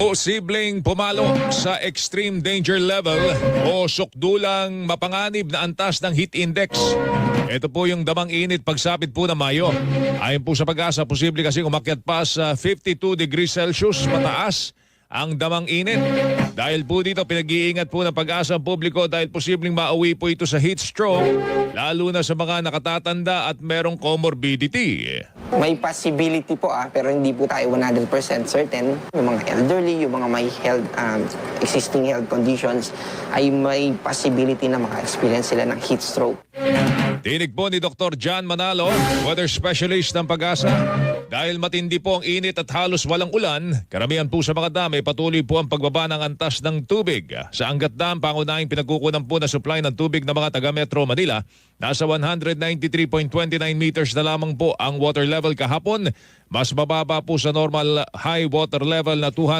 Posibleng pumalo sa extreme danger level o sukdulang mapanganib na antas ng heat index. Ito po yung damang init pagsapit po ng Mayo. Ayon po sa Pag-asa, posible kasi umakyat pa sa 52 degrees Celsius mataas ang damang init. Dahil po dito, pinag-iingat po ng Pag-asa ang publiko dahil posibleng mauwi po ito sa heat stroke, lalo na sa mga nakatatanda at merong comorbidity. May possibility po pero hindi po tayo 100% certain. Yung mga elderly, yung mga may existing health conditions ay may possibility na maka-experience sila ng heat stroke. Tinig po ni Dr. John Manalo, weather specialist ng Pag-asa. Dahil matindi po ang init at halos walang ulan, karamihan po sa mga dam ay patuloy po ang pagbaba ng antas ng tubig. Sa Angat Dam, pangunahing pinagkukunan po na supply ng tubig ng mga taga Metro Manila. Nasa 193.29 meters na lamang po ang water level kahapon. Mas mababa po sa normal high water level na 200.